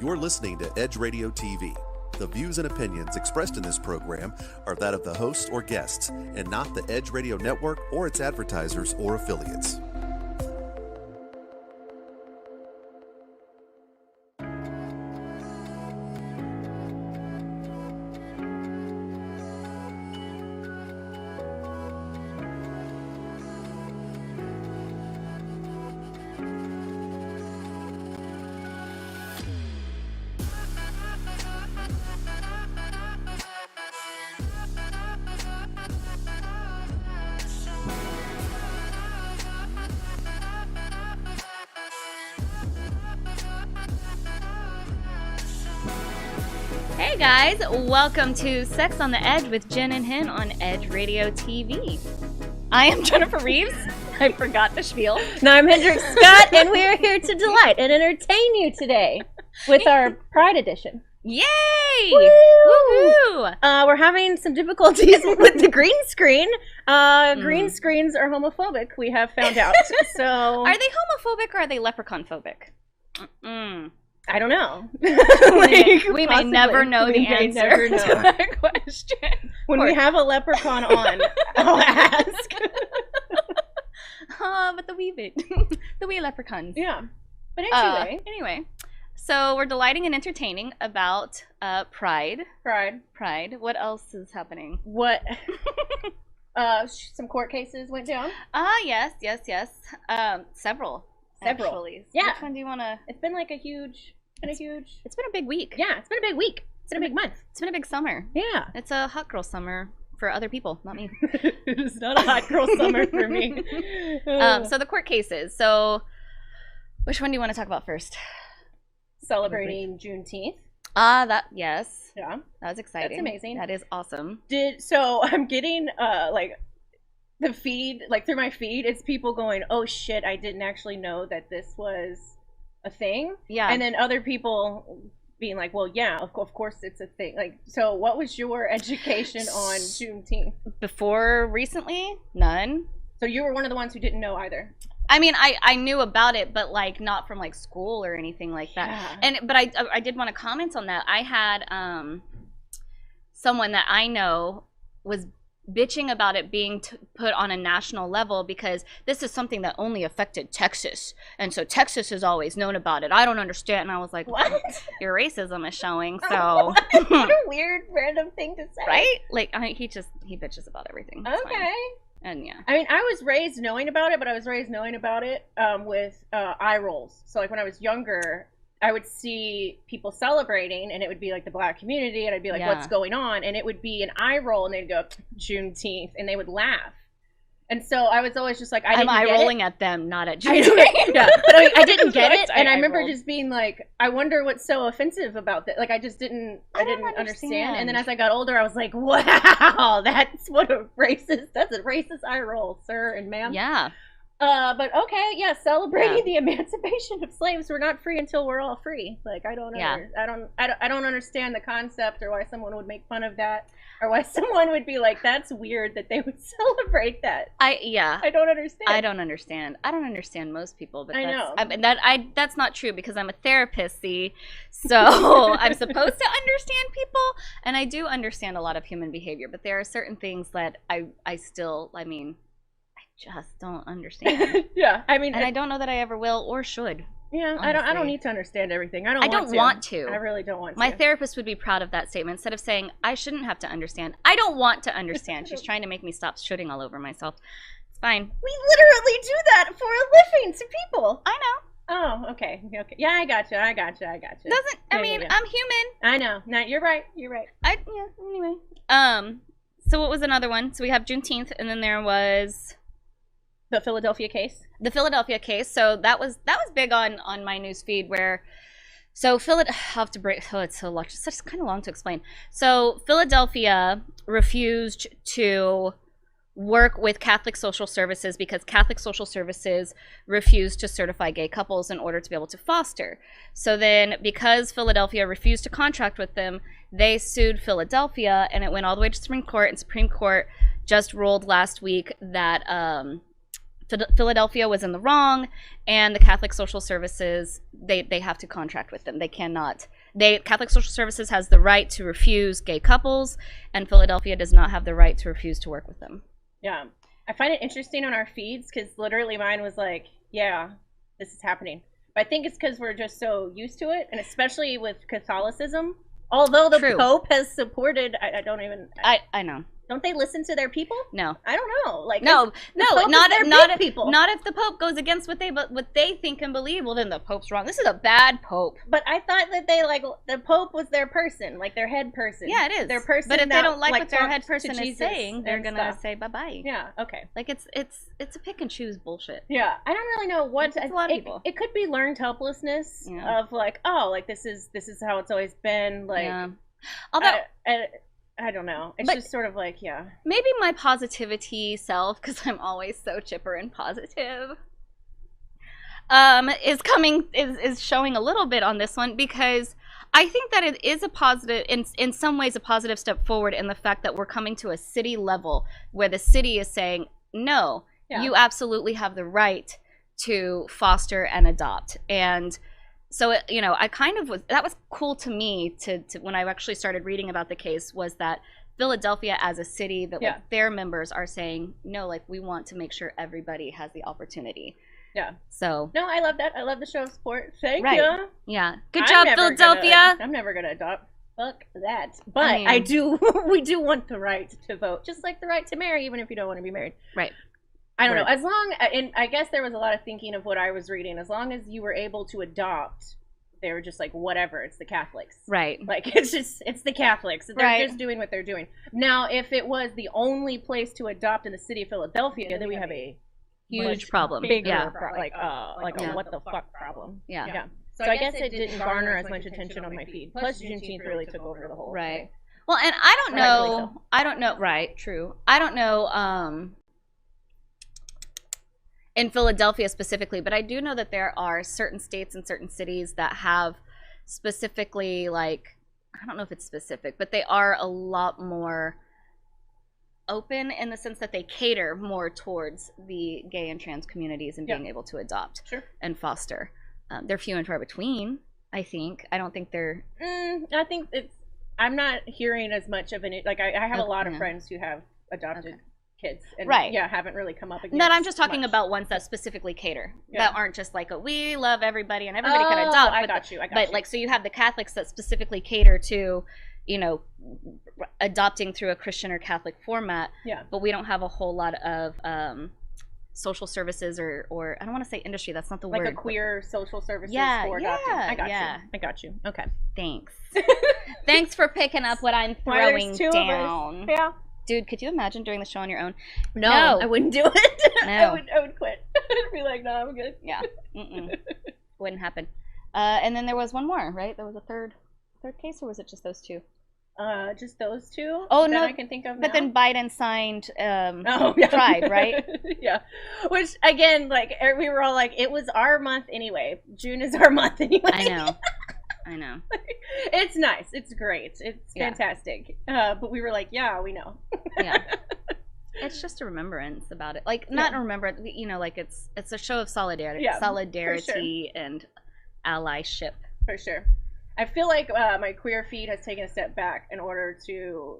You're listening to Edge Radio TV. The views and opinions expressed in this program are that of the hosts or guests, and not the Edge Radio Network or its advertisers or affiliates. Hey guys, welcome to Sex on the Edge with Jen and Hen on Edge Radio TV. I am Jennifer Reeves. I forgot the spiel. No, I'm Hendrix Scott, and we are here to delight and entertain you today with our Pride Edition. Yay! Woo! Woohoo! We're having some difficulties with the green screen. Green screens are homophobic, we have found out. So Are they homophobic or are they leprechaun phobic? I don't know. We may never know the answer to that question. When we have a leprechaun on, I'll ask. But the wee leprechauns. Yeah. But anyway, so we're delighting and entertaining about Pride. Pride. What else is happening? What? Some court cases went down. Yes. Several. Actually. Yeah. Which one do you want to? It's been like a huge. It's been a big week. Yeah, it's been a big week. It's been a big month. It's been a big summer. Yeah. It's a hot girl summer for other people, not me. It is not a hot girl summer for me. So the court cases. So which one do you want to talk about first? Celebrating Juneteenth. Yes. Yeah. That was exciting. That's amazing. That is awesome. So I'm getting the feed, like through my feed, it's people going, oh shit, I didn't actually know that this was a thing. Yeah. And then other people being like, well, yeah, of course it's a thing. Like, so what was your education on Juneteenth? Before recently, none. So you were one of the ones who didn't know either. I mean, I knew about it, but like not from like school or anything like that. Yeah. But I did want to comment on that. I had someone that I know was bitching about it being put on a national level because this is something that only affected Texas, and so Texas has always known about it. I don't understand. And I was like, what? Your racism is showing. So what a weird random thing to say, right? Like he bitches about everything. It's okay fine. And yeah, I mean, I was raised knowing about it, but I was raised knowing about it with eye rolls. So like when I was younger, I would see people celebrating, and it would be like the Black community, and I'd be like, what's going on? And it would be an eye roll, and they'd go, Juneteenth, and they would laugh. And so I was always just like, I'm eye rolling at them, not at Juneteenth. Yeah, but I didn't get it, and I remember just being like, I wonder what's so offensive about that. Like I didn't understand. And then as I got older, I was like, wow, that's a racist eye roll, sir and ma'am. Yeah. But okay, yeah, celebrating the emancipation of slaves. We're not free until we're all free. Like I don't understand the concept, or why someone would make fun of that, or why someone would be like, that's weird that they would celebrate that. I don't understand. I don't understand. I don't understand most people, but I know. That's not true because I'm a therapist, see? So I'm supposed to understand people, and I do understand a lot of human behavior, but there are certain things that I just don't understand. Yeah, I mean, and I don't know that I ever will or should. Yeah, honestly. I don't need to understand everything. I don't want to. I really don't want to. My therapist would be proud of that statement. Instead of saying I shouldn't have to understand, I don't want to understand. She's trying to make me stop shooting all over myself. It's fine. We literally do that for a living to people. I know. Oh, okay. Yeah, I gotcha. I mean, I'm human. I know. No, you're right. Anyway. So what was another one? So we have Juneteenth, and then there was the Philadelphia case. So that was big on my news feed where I'll have to break. Oh, it's so long. It's kind of long to explain. So Philadelphia refused to work with Catholic Social Services because Catholic Social Services refused to certify gay couples in order to be able to foster. So then because Philadelphia refused to contract with them, they sued Philadelphia, and it went all the way to Supreme Court, and Supreme Court just ruled last week that Philadelphia was in the wrong, and the Catholic Social Services, they have to contract with them. They cannot. Catholic Social Services has the right to refuse gay couples, and Philadelphia does not have the right to refuse to work with them. Yeah. I find it interesting on our feeds because literally mine was like, yeah, this is happening. But I think it's because we're just so used to it, and especially with Catholicism. Although the Pope has supported, I don't even... I know. Don't they listen to their people? No. I don't know. Like not if people. Not if the Pope goes against what they think and believe. Well, then the Pope's wrong. This is a bad Pope. But I thought that the Pope was their person, like their head person. Yeah, it is their person. But if they don't like what their head person is saying, they're gonna say bye bye. Yeah. Okay. Like it's a pick and choose bullshit. Yeah, I don't really know what. It's a lot of people. It could be learned helplessness of like, oh, like this is how it's always been. Like, although. I don't know. It's just sort of like, maybe my positivity self, because I'm always so chipper and positive, is showing a little bit on this one, because I think that it is a positive, in some ways, a positive step forward in the fact that we're coming to a city level where the city is saying, no, you absolutely have the right to foster and adopt. And so, I kind of that was cool to me to when I actually started reading about the case, was that Philadelphia as a city, that like, their members are saying, no, like we want to make sure everybody has the opportunity. Yeah. So. No, I love that. I love the show of support. Thank you. Yeah. Good job, Philadelphia. I'm never going to adopt. Fuck that. But I do, we do want the right to vote, just like the right to marry, even if you don't want to be married. Right. I don't know. As long, and I guess there was a lot of thinking of what I was reading. As long as you were able to adopt, they were just like, whatever, it's the Catholics. Right. Like, it's the Catholics. They're just doing what they're doing. Now, if it was the only place to adopt in the city of Philadelphia, then we have a huge problem. Bigger, what the fuck problem. Yeah. So I guess it didn't garner as much attention on my feed. Plus, Juneteenth really took over the whole thing. Well, and I don't know. Right. True. I don't know. In Philadelphia specifically, but I do know that there are certain states and certain cities that have specifically, like, I don't know if it's specific, but they are a lot more open in the sense that they cater more towards the gay and trans communities and being able to adopt and foster. They're few and far between, I think. I don't think they're... I think I'm not hearing as much of an... Like, I have a lot of friends who have adopted kids and haven't really come up against I'm just talking about ones that specifically cater, that aren't just like we love everybody and everybody can adopt. I got you. Like, so you have the Catholics that specifically cater to, adopting through a Christian or Catholic format. Yeah. But we don't have a whole lot of social services or I don't want to say industry. That's not the word. Like a queer social services for adopting. I got you. Okay. Thanks. Thanks for picking up what I'm throwing down. Yeah. Dude, could you imagine doing the show on your own? No, I wouldn't do it. No. I would quit. I'd be like, no, I'm good. Yeah. Wouldn't happen. And then there was one more, right? There was a third case, or was it just those two? Just those two. Oh no, I can think of. But now. Then Biden signed Pride, right? Yeah. Which again, like we were all like, it was our month anyway. June is our month anyway. I know. It's nice. It's great. It's fantastic. But we were like, yeah, we know. Yeah. It's just a remembrance about it. Like, not a remembrance, like it's a show of solidarity, and allyship. For sure. I feel like my queer feed has taken a step back in order to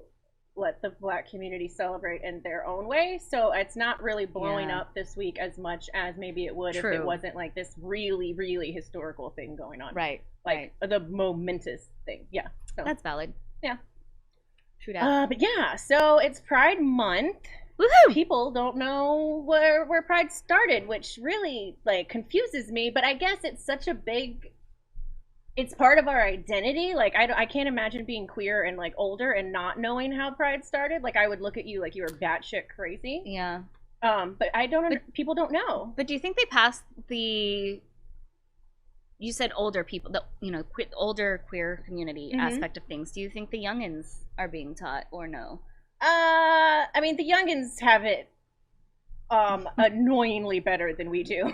let the Black community celebrate in their own way. So it's not really blowing up this week as much as maybe it would if it wasn't like this really, really historical thing going on. Right. Like the momentous thing. Yeah. So. That's valid. Yeah. True that. But yeah, so it's Pride Month. Woohoo! People don't know where Pride started, which really like confuses me. But I guess it's such a big... It's part of our identity. Like, I can't imagine being queer and, like, older and not knowing how Pride started. Like, I would look at you like you were batshit crazy. Yeah. But people don't know. But do you think they passed you said older people, older queer community aspect of things. Do you think the youngins are being taught or no? I mean, the youngins have it annoyingly better than we do.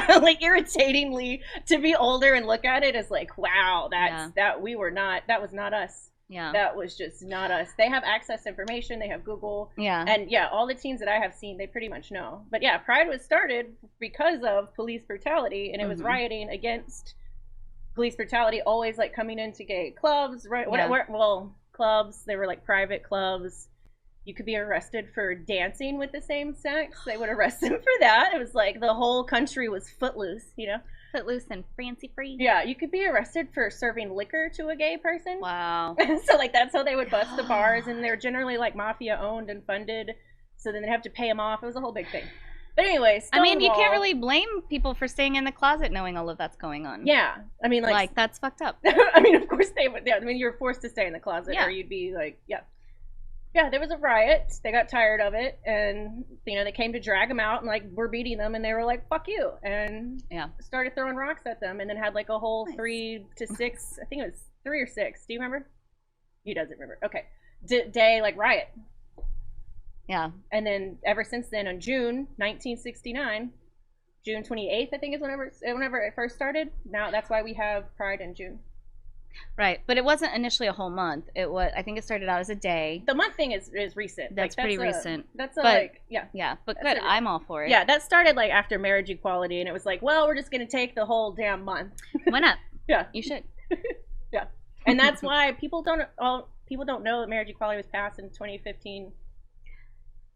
Like irritatingly, to be older and look at it as like, wow, that was not us. Yeah. That was just not us. They have access to information. They have Google. Yeah. And yeah, all the teams that I have seen, they pretty much know. But yeah, Pride was started because of police brutality, and it was rioting against police brutality, always like coming into gay clubs, right? Yeah. Well, clubs, they were like private clubs. You could be arrested for dancing with the same sex. They would arrest them for that. It was like the whole country was footloose, you know? Footloose and fancy free. Yeah, you could be arrested for serving liquor to a gay person. Wow. So like that's how they would bust the bars, and they're generally like mafia owned and funded. So then they'd have to pay them off. It was a whole big thing. But anyway, I mean, you can't really blame people for staying in the closet knowing all of that's going on. Yeah, I mean, like that's fucked up. I mean, of course they would. Yeah, I mean, you're forced to stay in the closet, Yeah. or you'd be like, yeah. There was a riot. They got tired of it, and you know they came to drag them out, and like we're beating them, and they were like, "Fuck you," and started throwing rocks at them, and then had like a whole 3 to 6. I think it was 3 or 6. Do you remember? He doesn't remember. Okay, day like riot. Yeah. And then ever since then, on June 1969, June 28th, I think is whenever it first started. Now that's why we have Pride in June. Right, but it wasn't initially a whole month. It was. I think it started out as a day. The month thing is recent. That's pretty recent. That's like Yeah, but good. I'm all for it. Yeah, that started like after marriage equality, and it was like, well, we're just gonna take the whole damn month. Why not? Yeah, you should. Yeah, and that's why people don't know that marriage equality was passed in 2015.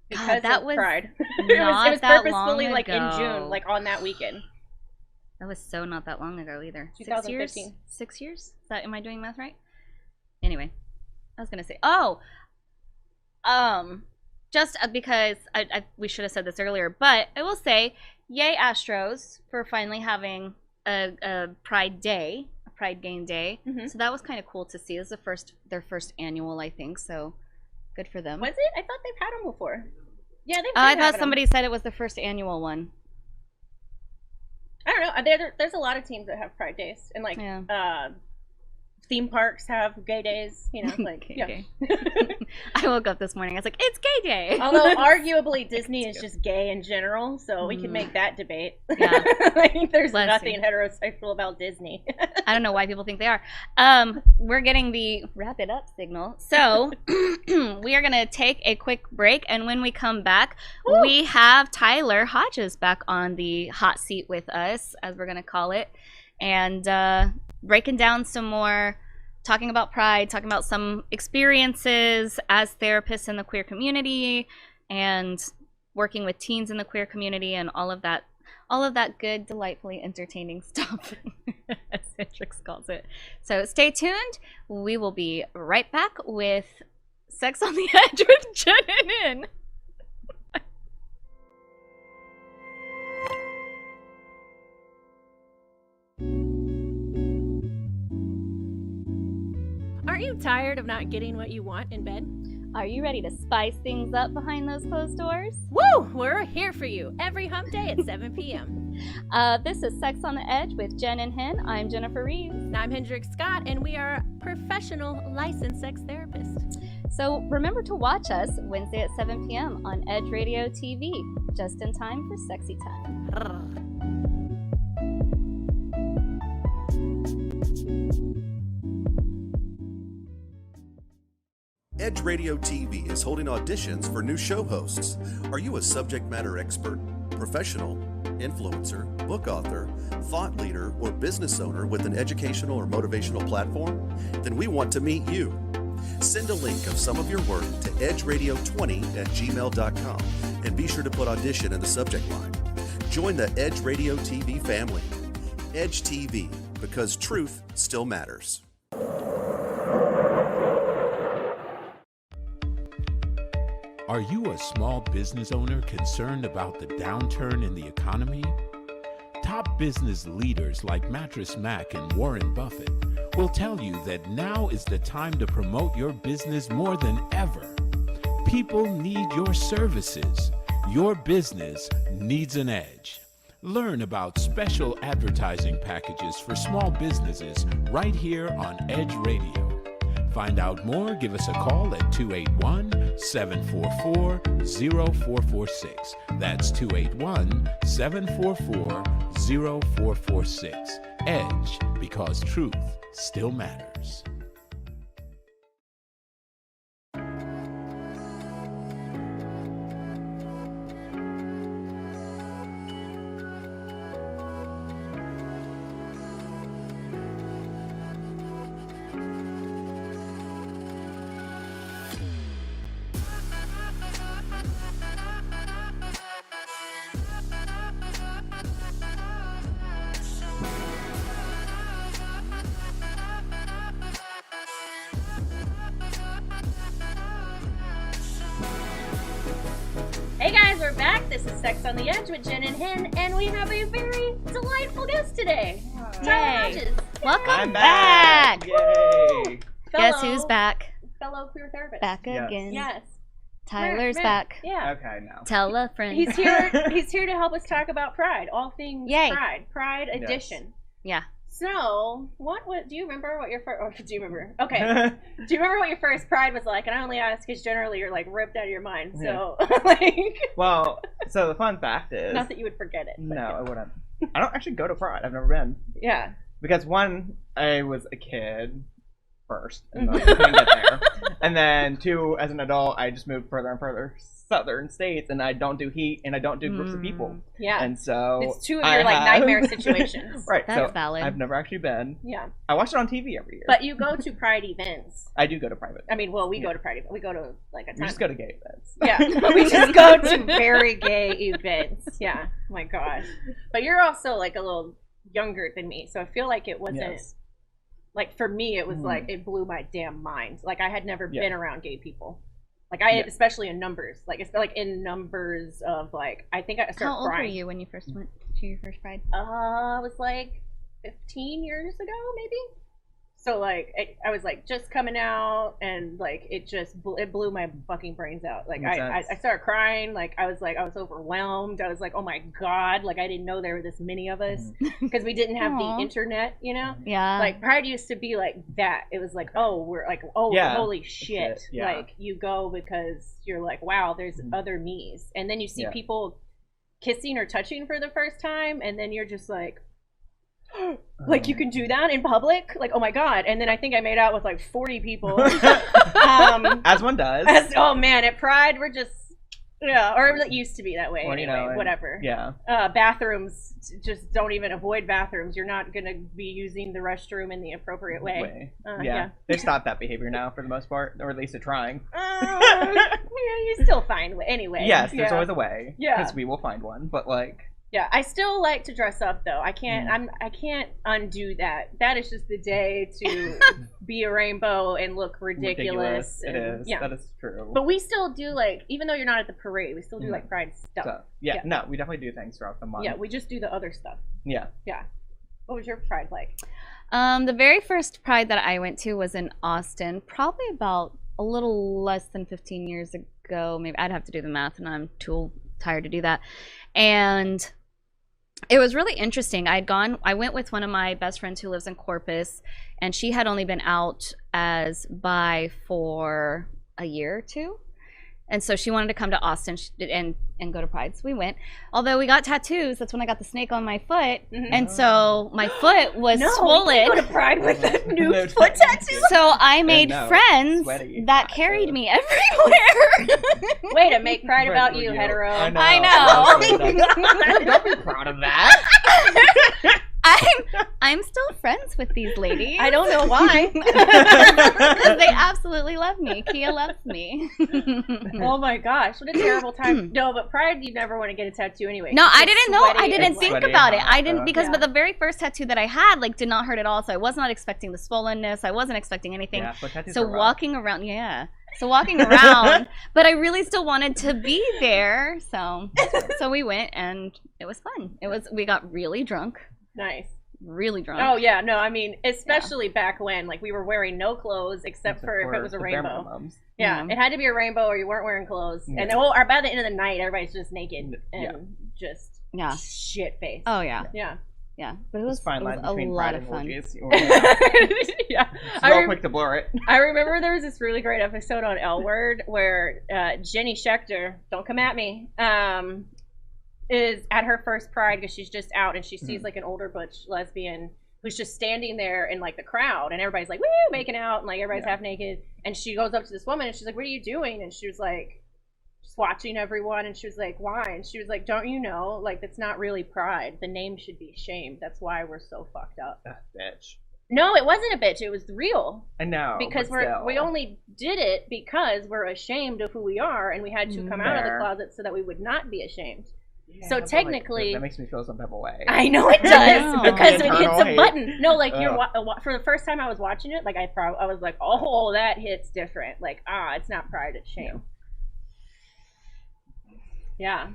Because that of was Pride. Not it was that purposefully long like ago. in June, like on that weekend. That was so not that long ago either. 2015. 6 years? 6 years? Is that, am I doing math right? Anyway, I was gonna say, just because we should have said this earlier, but I will say, yay Astros for finally having a Pride Day, a Pride Game Day. Mm-hmm. So that was kind of cool to see. This is their first annual, I think. So good for them. Was it? I thought they've had them before. Yeah, they've. I thought somebody said it was the first annual one. I don't know. There's a lot of teams that have Pride Days, and like theme parks have gay days. You know, like gay. I woke up this morning. I was like, it's gay day. Although arguably Disney is just gay in general, so we can make that debate. Yeah, like, there's nothing heterosexual about Disney. I don't know why people think they are. We're getting the wrap it up signal, so we are gonna take a quick break, and when we come back, we have Tyler Hodges back on the hot seat with us, as we're gonna call it, and breaking down some more, talking about Pride, talking about some experiences as therapists in the queer community, and working with teens in the queer community, and all of that good, delightfully entertaining stuff, as Hendrix calls it. So stay tuned. We will be right back with Sex on the Edge with Jen and Hen. Aren't you tired of not getting what you want in bed? Are you ready to spice things up behind those closed doors? Woo! We're here for you every hump day at 7 p.m. This is Sex on the Edge with Jen and Hen. I'm Jennifer Reeves. And I'm Hendrix Scott, and we are professional licensed sex therapists. So remember to watch us Wednesday at 7 p.m. on Edge Radio TV, just in time for sexy time. Edge Radio TV is holding auditions for new show hosts. Are you a subject matter expert, professional, influencer, book author, thought leader, or business owner with an educational or motivational platform? Then we want to meet you. Send a link of some of your work to edgeradio20@gmail.com and be sure to put audition in the subject line. Join the Edge Radio TV family. Edge TV, because truth still matters. Are you a small business owner concerned about the downturn in the economy? Top business leaders like Mattress Mac and Warren Buffett will tell you that now is the time to promote your business more than ever. People need your services. Your business needs an edge. Learn about special advertising packages for small businesses right here on Edge Radio. Find out more, give us a call at 281-744-0446. That's 281-744-0446. Edge, because truth still matters. This is Sex on the Edge with Jen and Hen, and we have a very delightful guest today. Tyler Hodges. Welcome I'm back. Yay. Guess who's back? Fellow queer therapist. Back Yes. again. Yes. Tyler's Right. back. Yeah. Okay, now. Tell a friend. He's here. He's here to help us talk about Pride. All things Yay. Pride edition. Yeah. So, what do you remember what your first? Oh, do you remember? Okay. Do you remember what your first Pride was like? And I only ask because generally you're like ripped out of your mind. So, like, Well, so the fun fact is, not that you would forget it. But no, I wouldn't. I don't actually go to Pride. I've never been. Yeah. Because one, I was a kid first, and then I couldn't get there. And then two, as an adult, I just moved further and further southern states, and I don't do heat, and I don't do groups of people. Yeah. And so It's two of your like nightmare situations. Right. That's so valid. I've never actually been. Yeah. I watch it on TV every year. But you go to Pride events. I do go to private. I mean, well, we go to Pride events. We go to like a We ton. just go to gay events. Yeah, we just go to very gay events. Yeah, oh my gosh. But you're also like a little younger than me, so I feel like it wasn't Yes. like for me. It was like it blew my damn mind. Like I had never Yeah. been around gay people. Like I had, Yeah. especially in numbers. Like it's like in numbers of like I think I started How old were crying. you when you first went to your first Pride? It was like 15 years ago, maybe. So like I was like just coming out, and like it blew my fucking brains out. Like Makes I sense. started crying. Like I was overwhelmed. I was like, oh my god, like I didn't know there were this many of us because we didn't have Aw. the internet, you know. Yeah. Like Pride used to be like that. It was like, oh, we're like, oh, Yeah. holy shit. Yeah. Like you go because you're like, wow, there's other me's, and then you see Yeah. people kissing or touching for the first time, and then you're just like. Like you can do that in public, like oh my god! And then I think I made out with like 40 people. As one does. Oh man, at Pride we're just or it used to be that way. Or, Anyway, you know, whatever. Yeah. Bathrooms, just don't even avoid bathrooms. You're not gonna be using the restroom in the appropriate way. Yeah. They've stopped that behavior now for the most part, or at least they're trying. Yeah, you still find anyway. Yes, there's Yeah. always a way. Yeah. Because we will find one, but like. Yeah, I still like to dress up though. I can't. I can't undo that. That is just the day to be a rainbow and look ridiculous. It and, is. Yeah. That is true. But we still do like, even though you're not at the parade, we still do like Pride stuff. So, yeah, Yeah. no, we definitely do things throughout the month. Yeah, we just do the other stuff. Yeah. Yeah. What was your Pride like? The very first Pride that I went to was in Austin, probably about a little less than 15 years ago. Maybe I'd have to do the math, and I'm too tired to do that. And it was really interesting. I went with one of my best friends who lives in Corpus, and she had only been out as bi for a year or two. And so she wanted to come to Austin and go to Pride. So we went. Although we got tattoos, that's when I got the snake on my foot. And so my foot was swollen. You go to Pride with a new foot tattoo. So I made friends sweaty. that carried me everywhere. Way to make Pride about you, hetero. I know. Don't be proud of that. I'm still friends with these ladies. I don't know why. Because they absolutely love me. Kia loves me. Oh my gosh, what a terrible time. No, but Pride, you never want to get a tattoo anyway. No, I It's didn't know. sweaty I and didn't like- think Sweaty about and it. I hot. didn't because Yeah. but the very first tattoo that I had like did not hurt at all. So I was not expecting the swollenness. I wasn't expecting anything. Yeah, but tattoos So are rough. walking around, but I really still wanted to be there. So we went, and it was fun. We got really drunk. Nice. Really drunk. Oh yeah, no, I mean, especially back when, like, we were wearing no clothes except for if it was a the bare rainbow. minimums. Yeah, Yeah. it had to be a rainbow or you weren't wearing clothes. Yeah. And or by the end of the night, everybody's just naked and Yeah. just Yeah. shit faced. Oh yeah. Yeah. Yeah. But it It's was, fine it was line a between lot pride of and fun. orgies. It's Yeah. real quick to blur it. I remember there was this really great episode on L Word where Jenny Schechter, don't come at me, is at her first Pride because she's just out and she sees like an older butch lesbian who's just standing there in like the crowd and everybody's like woo making out and like everybody's half naked, and she goes up to this woman and she's like, what are you doing? And she was like, just watching everyone. And she was like, why? And she was like, don't you know, like, that's not really Pride, the name should be shamed, that's why we're so fucked up. Bitch. No, it wasn't a bitch, it was real. I know. Because but we still. only did it because we're ashamed of who we are, and we had to come out of the Fair. closet so that we would not be ashamed. Yeah, So but, like, technically- that makes me feel some type of way. I know it does know. because it Internal hits a hate. button. No, like you're Ugh. for the first time I was watching it, like I was like, oh, that hits different. Like it's not Pride, it's shame. Yeah.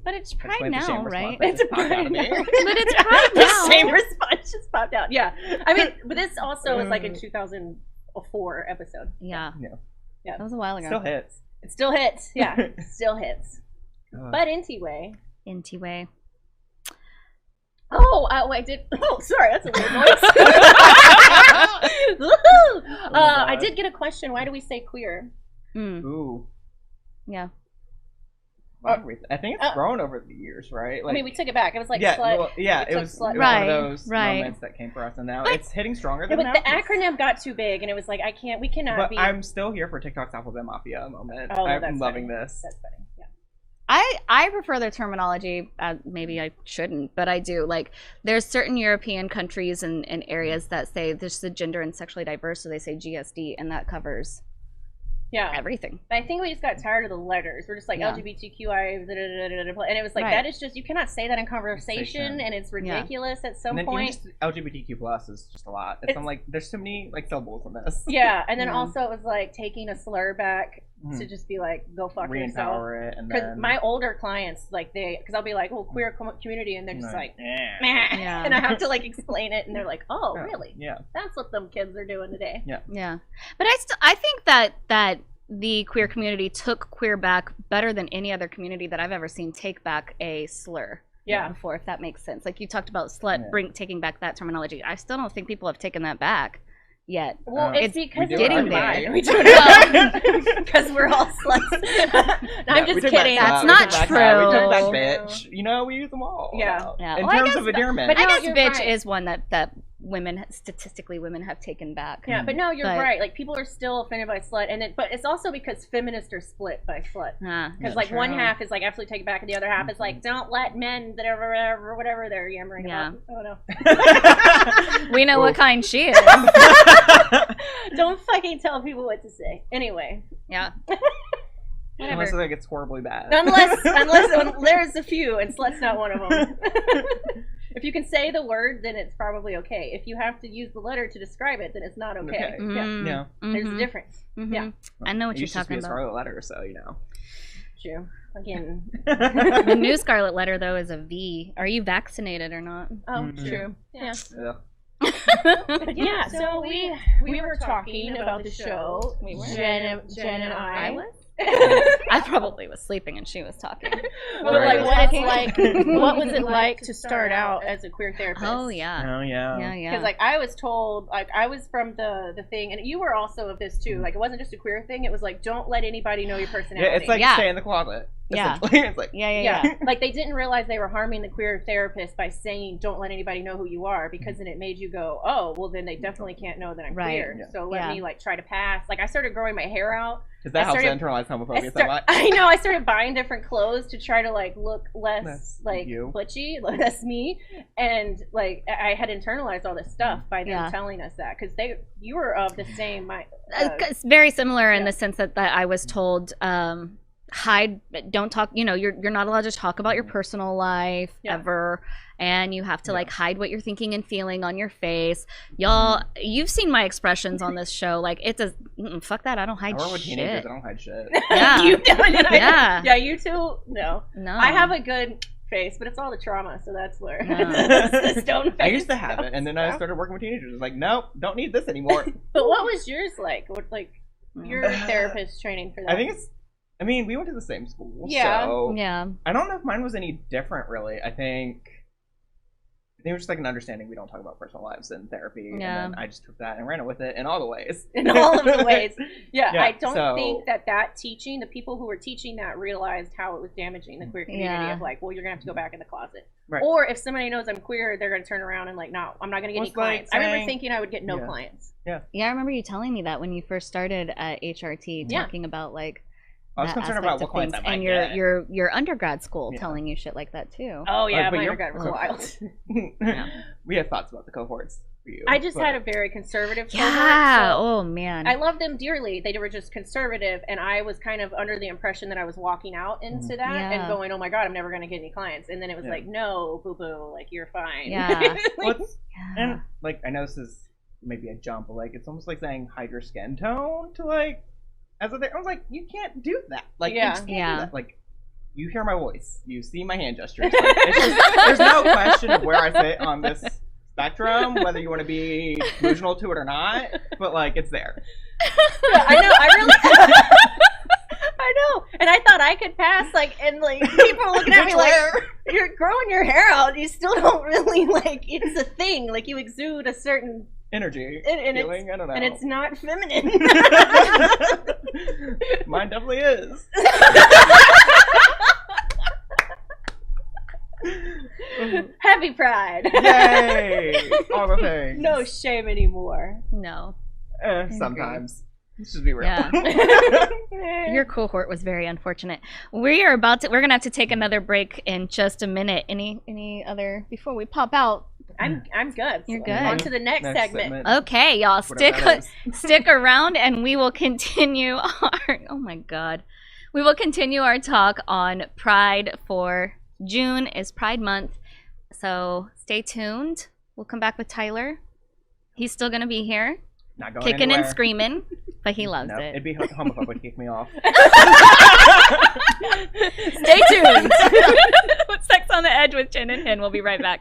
But it's Pride Explain the now, same right? response that It's just popped out of me. But it's Pride The now. same response just popped out. Yeah. I mean, but this also was like a 2004 episode. Yeah. Yeah. That was a while ago. Still hits. It still hits. Yeah. Still hits. But anyway. Anyway. Oh, I did. Oh, sorry, that's a weird noise. Woohoo! I did get a question. Why do we say queer? Ooh. Yeah. I think it's grown over the years, right? I mean, we took it back. It was like yeah, slut. well, yeah, it took was slut. Right, one of those right. moments that came for us, and now it's hitting stronger than But now. the acronym got too big, and it was like, we cannot But be. I'm still here for TikTok's Alphabet Mafia moment. Oh, I'm that's loving funny. this. That's funny. Yeah. I prefer their terminology. Maybe I shouldn't, but I do. Like, there's certain European countries and areas that say this is gender and sexually diverse, so they say GSD, and that covers everything. I think we just got tired of the letters. We're just like LGBTQI, and it was like that is just, you cannot say that in conversation, and it's ridiculous at some and then point. Even just LGBTQ plus is just a lot. I'm like, there's so many like syllables in this. Yeah, and then also it was like taking a slur back to just be like, go fuck yourself. Re-empower it, and because then my older clients, like because I'll be like, oh, queer community, and they're just like, meh. Yeah. And I have to like explain it, and they're like, oh, really? Yeah. That's what them kids are doing today. Yeah. But I think that the queer community took queer back better than any other community that I've ever seen take back a slur. Before, if that makes sense. Like you talked about slut, taking back that terminology. I still don't think people have taken that back yet. Well, it's because it's getting there. We do it because we're all sluts. I'm just kidding. That's not true. We took back bitch. You know, we use them all. Yeah. In terms of endearment. But I guess bitch is one that women have taken back. Yeah, but no, you're right. Like people are still offended by slut, and but it's also because feminists are split by slut. Because like one half is like absolutely take it back, and the other half is like, don't let men whatever they're yammering about. Oh no. We know what kind she is. Don't fucking tell people what to say. Anyway. Yeah. Unless it gets horribly bad. Unless there's a few, and slut's not one of them. If you can say the word, then it's probably okay. If you have to use the letter to describe it, then it's not okay. Yeah. There's a difference. Yeah. I know what you're talking about. It used to be a scarlet letter, so you know. True. Again. The new scarlet letter, though, is a V. Are you vaccinated or not? Oh, true. Yeah. Yeah. So we were talking about the show. Jen and I was? I probably was sleeping and she was talking. Well, like what was it like to start out as a queer therapist? Oh yeah. Because like I was told, like I was from the thing, and you were also of this too. Like it wasn't just a queer thing; it was like don't let anybody know your personality. Yeah, it's like stay in the closet. Yeah. It's like yeah. Like they didn't realize they were harming the queer therapist by saying don't let anybody know who you are, because then it made you go, oh, well then they definitely can't know that I'm queer. Yeah. So let me like try to pass. Like I started growing my hair out. Because that helps internalize homophobia so much. I know. I started buying different clothes to try to like look less like butchy, less me, and like I had internalized all this stuff by them telling us that, because you were of the same. It's very similar in the sense that I was told. Hide, don't talk, you're not allowed to talk about your personal life ever, and you have to like hide what you're thinking and feeling on your face. Y'all, you've seen my expressions on this show. Like it does, fuck that, I don't hide shit. Teenagers, I don't hide shit. Yeah. Yeah, you two, no. I have a good face, but it's all the trauma, so that's where the stone face. I used to have it, and then I started working with teenagers. It's like, nope, don't need this anymore. But what was yours like? What, like your therapist training for that? I mean, we went to the same school, so I don't know if mine was any different, really. I think it was just like an understanding we don't talk about personal lives in therapy, and then I just took that and ran it with it in all the ways. In all of the ways. I don't think that teaching, the people who were teaching that realized how it was damaging the queer community of like, well, you're going to have to go back in the closet. Right. Or if somebody knows I'm queer, they're going to turn around and like, no, I'm not going to get any clients. I remember thinking I would get no clients. Yeah, I remember you telling me that when you first started at HRT, talking about like, I was concerned about what clients I might get. And your undergrad school telling you shit like that too. Oh yeah, my undergrad was wild. We had thoughts about the cohorts for you. I just had a very conservative cohort. Yeah. Oh man. I love them dearly. They were just conservative, and I was kind of under the impression that I was walking out into that and going, "Oh my god, I'm never going to get any clients." And then it was like, "No, boo boo, like you're fine." Yeah. And like I know this is maybe a jump, but like it's almost like saying hide your skin tone to like. I was like, you can't do that. Like, you just can't do that. Like, you hear my voice. You see my hand gestures. Like, it's just, there's no question of where I sit on this spectrum, whether you want to be delusional to it or not. But like, it's there. Yeah, I know. I really. I know. And I thought I could pass. Like, and like people were looking at me like, "You're growing your hair out. You still don't really like. It's a thing. Like you exude a certain." Energy, and feeling, I don't know. And it's not feminine. Mine definitely is. Happy Pride. Yay! All the things. No shame anymore. No. Sometimes. Let's just be real. Yeah. Your cohort was very unfortunate. We're gonna have to take another break in just a minute. Any other before we pop out? I'm good. You're good. On to the next segment. Okay, y'all, stick around, and we will continue our. Oh my God, we will continue our talk on Pride for June is Pride Month, so stay tuned. We'll come back with Tyler. He's still gonna be here, not going kicking anywhere. and screaming, but he loves it. It'd be homophobic to kick me off. Stay tuned. Sex on the Edge with Jen and Hen. We'll be right back.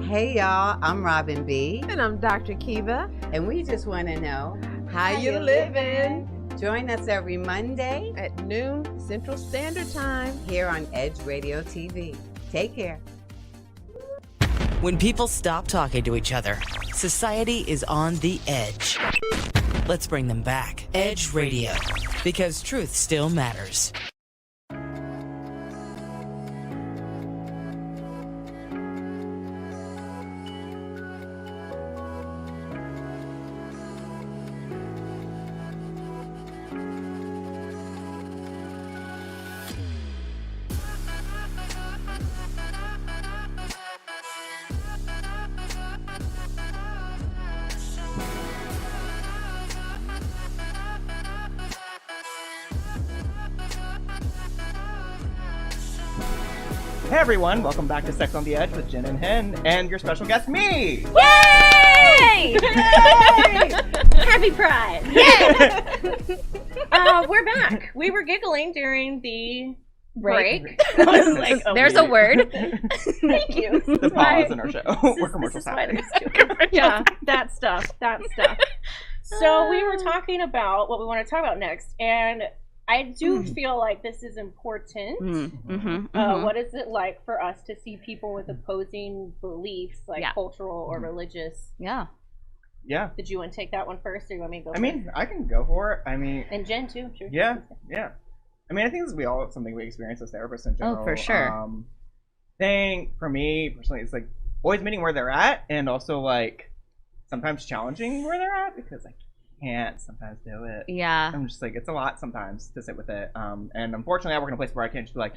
Hey y'all, I'm Robin B. And I'm Dr. Kiva. And we just want to know how you living? Join us every Monday at noon Central Standard Time here on Edge Radio TV. Take care. When people stop talking to each other, society is on the edge. Let's bring them back. Edge Radio, because truth still matters. Hey everyone, welcome back to Sex on the Edge with Jen and Hen, and your special guest, me! Yay! Yay! Happy Pride! Yay! We're back. We were giggling during the break. I was like, there's a word. Thank you. The pause in our show. We're commercial savvy. Yeah, that stuff. So we were talking about what we want to talk about next, and I do feel like this is important. What is it like for us to see people with opposing beliefs, like cultural or religious? Yeah. Did you want to take that one first, or you want me to go? I mean, I can go for it. I mean, and Jen too. Sure. Yeah. I mean, I think this is something we experience as therapists in general. Oh, for sure. think for me personally, it's like always meeting where they're at, and also like sometimes challenging where they're at because I can't sometimes do it. Yeah. I'm just like, it's a lot sometimes to sit with it. And unfortunately, I work in a place where I can't just be like,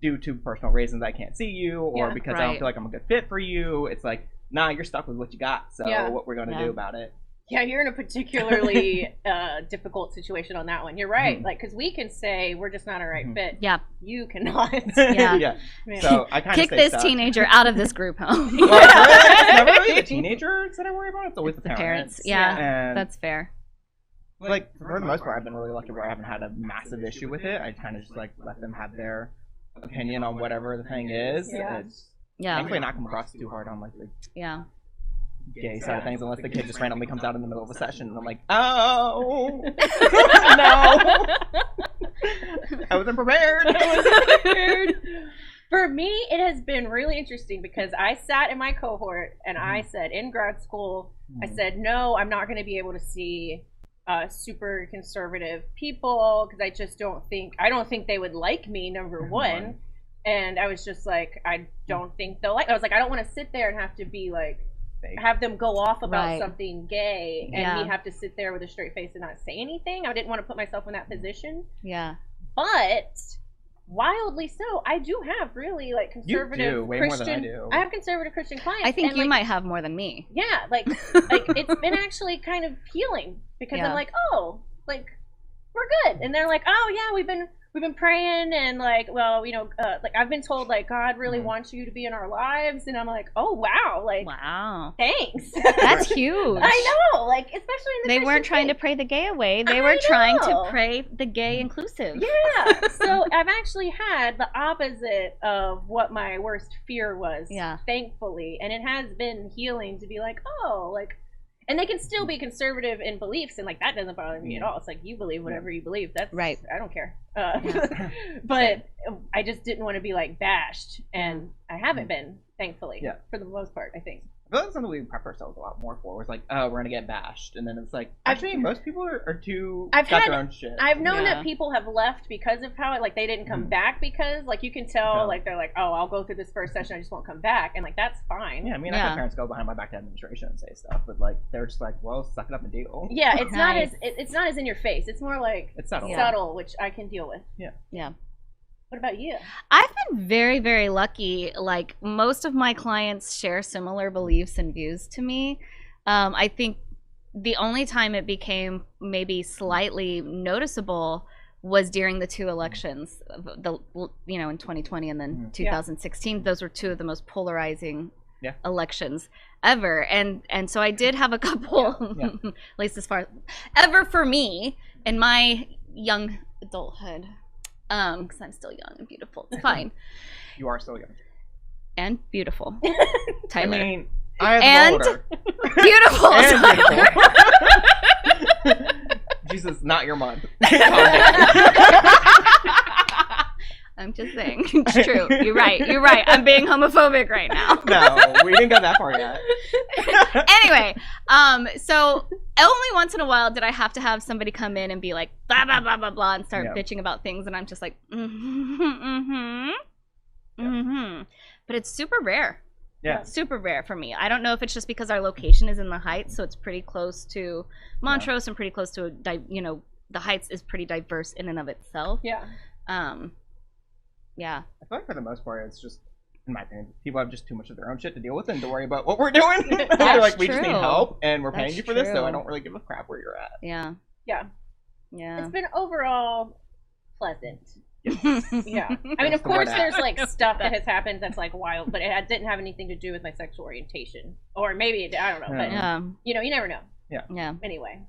due to personal reasons, I can't see you, or because I don't feel like I'm a good fit for you. It's like, nah, you're stuck with what you got. So what we're going to do about it? Yeah, you're in a particularly difficult situation on that one. You're right. Like, because we can say we're just not a right fit. Yeah. You cannot. Yeah. So I kind of kick this teenager out of this group home. It's never really the teenagers that I worry about. It's always the parents. Yeah, and that's fair. Like for the most part, I've been really lucky where I haven't had a massive issue with it. I kind of just like let them have their opinion on whatever the thing is. Yeah. Thankfully, not come across too hard on like the gay side of things, unless the kid just randomly comes out in the middle of a session, and I'm like, oh no, I wasn't prepared. For me, it has been really interesting because I sat in my cohort and I said in grad school, I said, no, I'm not going to be able to see super conservative people because I just don't think they would like me, number one. And I was just like, I don't think they'll like. I was like, I don't want to sit there and have to be like, have them go off about something gay and me have to sit there with a straight face and not say anything. I didn't want to put myself in that position. Yeah. But wildly so, I do have really like conservative you do, way Christian. More than I do. I have conservative Christian clients. I think and, you like, might have more than me. Yeah, like it's been actually kind of healing because I'm like, oh, like we're good, and they're like, oh yeah, we've been praying and like, well, you know, like I've been told like God really wants you to be in our lives, and I'm like, oh wow, like thanks. That's huge. I know, like especially in the they Christian weren't trying faith. to pray the gay away. They were trying to pray the gay inclusive. Yeah. So I've actually had the opposite of what my worst fear was. Yeah. Thankfully, and it has been healing to be like, oh, like. And they can still be conservative in beliefs, and like that doesn't bother me at all. It's like you believe whatever you believe. That's right. I don't care. But I just didn't want to be like bashed, and I haven't been, thankfully. Yeah. For the most part, I think. I feel like something we prep ourselves a lot more for was like, oh, we're gonna get bashed, and then it's like, actually, most people are too got their own shit. I've known that people have left because of how it, like they didn't come back because like you can tell like they're like, oh, I'll go through this first session, I just won't come back, and like that's fine. Yeah, I mean, I had parents go behind my back to administration and say stuff, but like they're just like, well, suck it up and deal. Yeah, it's not as it's not as in your face. It's more like it's subtle, which I can deal with. Yeah. Yeah. What about you? I've been very, very lucky. Like most of my clients share similar beliefs and views to me. I think the only time it became maybe slightly noticeable was during the two elections, in 2020 and then 2016. Those were two of the most polarizing elections ever. And so I did have a couple, at least as far ever for me in my young adulthood. Because I'm still young and beautiful. It's fine. You are still young. And beautiful. Tyler. I mean, I am older. Beautiful. And beautiful. Jesus, not your month. I'm just saying. It's true. You're right. I'm being homophobic right now. No, we didn't go that far yet. Anyway, so only once in a while did I have to have somebody come in and be like, blah, blah, blah, blah, blah, and start bitching about things. And I'm just like, But it's super rare. Yeah. Super rare for me. I don't know if it's just because our location is in the Heights, so it's pretty close to Montrose and pretty close to, the Heights is pretty diverse in and of itself. Yeah. Yeah. I feel like for the most part, it's just, in my opinion, people have just too much of their own shit to deal with and to worry about what we're doing. They're like, we just need help, and we're paying you for this, so I don't really give a crap where you're at. Yeah. Yeah. Yeah. It's been overall pleasant. Yeah. I mean, of course, there's like stuff that has happened that's like wild, but it didn't have anything to do with my sexual orientation, or maybe it, I don't know. But you never know. Yeah. Yeah. Anyway.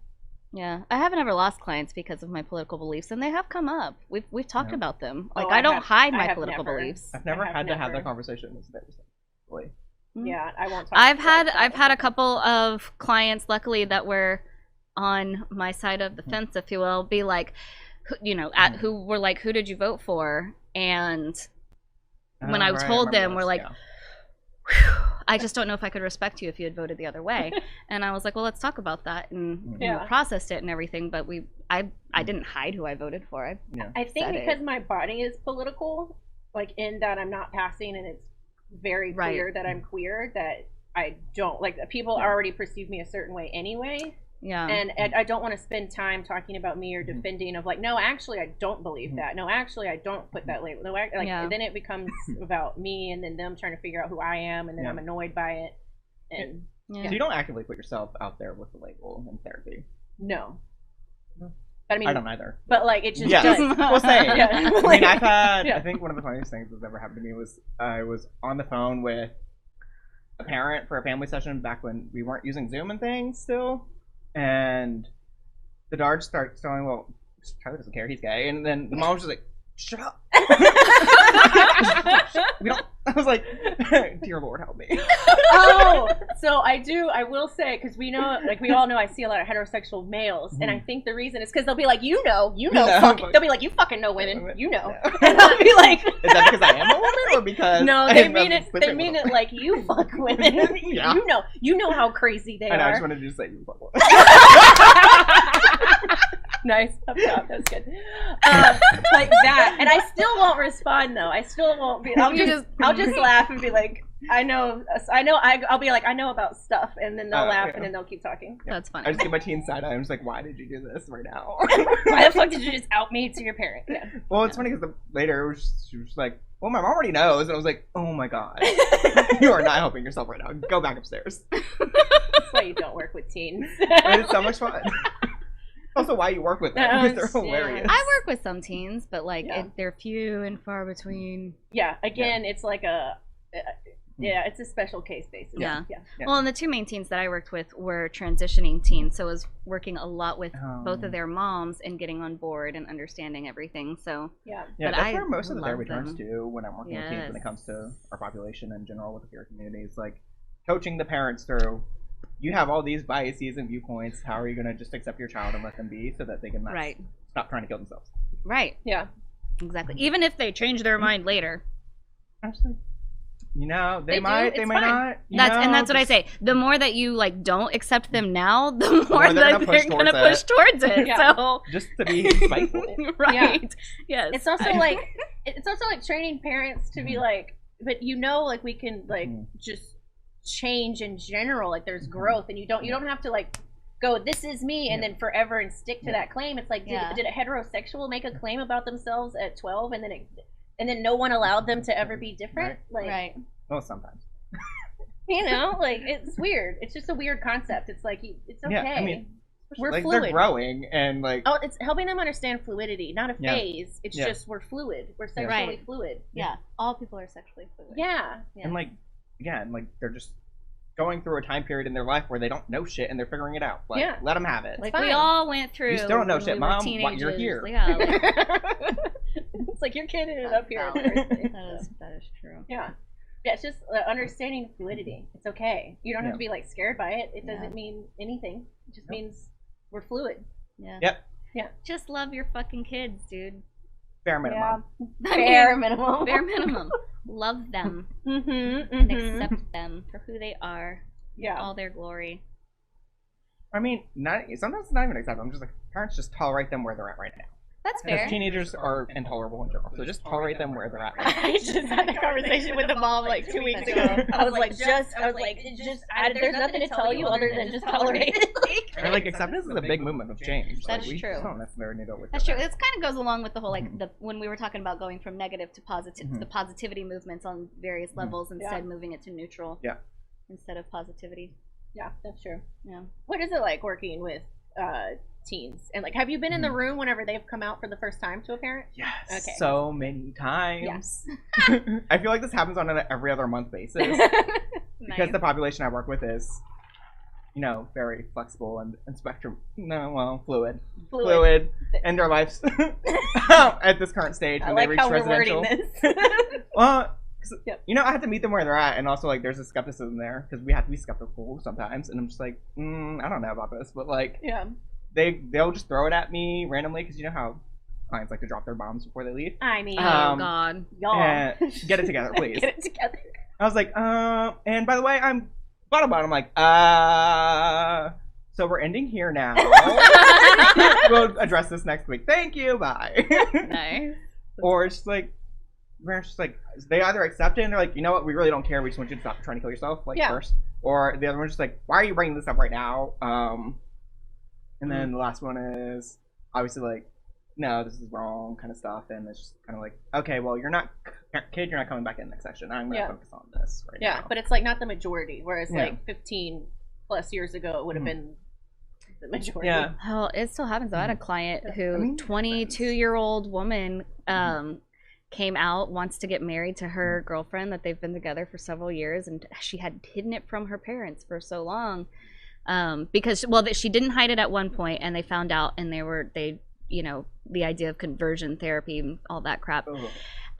Yeah, I haven't ever lost clients because of my political beliefs, and they have come up. We've talked about them. Like I don't hide my political beliefs. I've never had to have that conversation. Yeah, I won't talk. I've had a couple of clients, luckily, that were on my side of the fence, if you will, be like, who were like, who did you vote for? And when I told them, we're like, I just don't know if I could respect you if you had voted the other way. And I was like, well, let's talk about that, and processed it and everything. But I didn't hide who I voted for. I think because my body is political, like in that I'm not passing and it's very clear that I'm queer, that I don't like people already perceive me a certain way anyway. Yeah. And I don't want to spend time talking about me or defending of like, no, actually I don't believe that. No, actually I don't put that label. No, then it becomes about me and then them trying to figure out who I am, and then I'm annoyed by it. And so you don't actively put yourself out there with the label in therapy? No. But I mean, I don't either. But like it just does. Well, same. Yeah. I mean, I've had. I think one of the funniest things that's ever happened to me was I was on the phone with a parent for a family session back when we weren't using Zoom and things still, and the daughter starts telling, "Well, Tyler doesn't care. He's gay," and then the mom was just like, "Shut up." We don't. I was like, "Dear Lord, help me." Oh, so I will say, because we know, like we all know, I see a lot of heterosexual males, and I think the reason is because they'll be like, they'll be like, you fucking know women, and I'll be like, is that because I am a woman or because no, they mean it like you fuck women. Yeah. you know how crazy they are. And I just wanted to say you fuck women. Nice up top, that's good. Like that, and I still won't respond though. I still won't be. I'll just laugh and be like, I'll be like, I know about stuff, and then they'll laugh, and then they'll keep talking. That's funny. I just give my teen side eye. I'm just like, why did you do this right now? Why the fuck did you just out me to your parent? Yeah. Well, it's funny because later she was like, well, my mom already knows, and I was like, oh my god, you are not helping yourself right now. Go back upstairs. That's why you don't work with teens. It's so much fun. Also, why you work with them, because they're hilarious. I work with some teens, but like they're few and far between. Yeah, again, it's like it's a special case basis. Yeah. Well, and the two main teens that I worked with were transitioning teens, so I was working a lot with both of their moms and getting on board and understanding everything. So yeah, that's where most of the therapy turns to when I'm working with teens when it comes to our population in general with the queer community. It's like coaching the parents through. You have all these biases and viewpoints. How are you going to just accept your child and let them be so that they can stop trying to kill themselves? Right. Yeah. Exactly. Even if they change their mind later. Absolutely. They might not. That's what I say. The more that you like don't accept them now, the more that they're going to push towards it. Yeah. So just to be spiteful. Right. Yeah. Yes. It's also like training parents to be like, but like we can like just change in general, like there's growth, and you don't have to like go, this is me, and then forever and stick to that claim. It's like, did a heterosexual make a claim about themselves at 12 and then no one allowed them to ever be different? Like, well, sometimes. Like it's weird. It's just a weird concept. It's like it's okay. Yeah, I mean, we're like fluid. They're growing and like. Oh, it's helping them understand fluidity, not a phase. It's just we're fluid. We're sexually fluid. Yeah, all people are sexually fluid. Yeah. And like, again, like they're just going through a time period in their life where they don't know shit and they're figuring it out. Like, let them have it. Like we all went through. You still don't know shit, Mom. Why you're here? Yeah. It's like your kid ended up here. That is true. Yeah. Yeah, it's just understanding fluidity. It's okay. You don't have to be like scared by it. It doesn't mean anything. It just means we're fluid. Yeah. Yep. Yeah. Just love your fucking kids, dude. Bare minimum. Yeah. Bare minimum. Bare minimum. Love them and accept them for who they are. Yeah. All their glory. I mean, sometimes it's not even acceptable. I'm just like, parents just tolerate them where they're at right now. That's fair. Because teenagers are intolerable in general, so just tolerate them where they're at. I just had a conversation with a mom like 2 weeks ago. I was like, there's nothing to tell you other than just tolerate it. And like, acceptance is a big movement of change. That's we true. Don't necessarily need to look That's true. This kind of goes along with the whole when we were talking about going from negative to positive, the positivity movements on various levels, instead moving it to neutral. Yeah. Instead of positivity. Yeah, that's true. Yeah. What is it like working with teens? And like, have you been in the room whenever they've come out for the first time to a parent? Yes. Okay. So many times. Yes. I feel like this happens on an every other month basis because the population I work with is, very flexible and spectrum. Fluid, and their lives at this current stage when they reach residential. Well. I have to meet them where they're at, and also like there's a skepticism there because we have to be skeptical sometimes, and I'm just like, I don't know about this, but like, they'll just throw it at me randomly because you know how clients like to drop their bombs before they leave. I mean, oh god, y'all, get it together, please. Get it together. I was like, and by the way, I'm bottom. I'm like, so we're ending here now. We'll address this next week. Thank you. Bye. Nice. Or it's just like. It's just like they either accept it and they're like, you know what, we really don't care. We just want you to stop trying to kill yourself, first. Or the other one's just like, why are you bringing this up right now? And then the last one is obviously like, no, this is wrong, kind of stuff. And it's just kind of like, okay, well, you're not coming back in next session. I'm gonna focus on this right now. Yeah, but it's like not the majority. Whereas like 15 plus years ago, it would have been the majority. Yeah. Well, it still happens. I had a client who 22-year-old woman came out, wants to get married to her girlfriend that they've been together for several years, and she had hidden it from her parents for so long because she didn't hide it at one point, and they found out, and they the idea of conversion therapy and all that crap.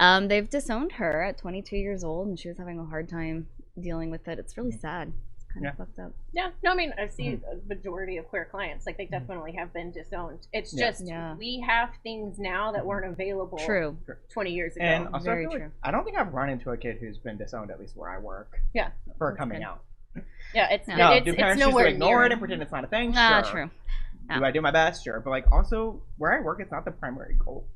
They've disowned her at 22 years old, and she was having a hard time dealing with it. It's really sad. Kind of fucked up. Yeah, no, I mean, I see a majority of queer clients, like they definitely have been disowned. It's just we have things now that weren't available 20 years ago. And also, I don't think I've run into a kid who's been disowned, at least where I work. Yeah, for coming out. Yeah, it's do it's parents nowhere just ignore near it and pretend it's not a thing? Ah, Sure. true. Do I do my best? Sure, but like also where I work, it's not the primary goal.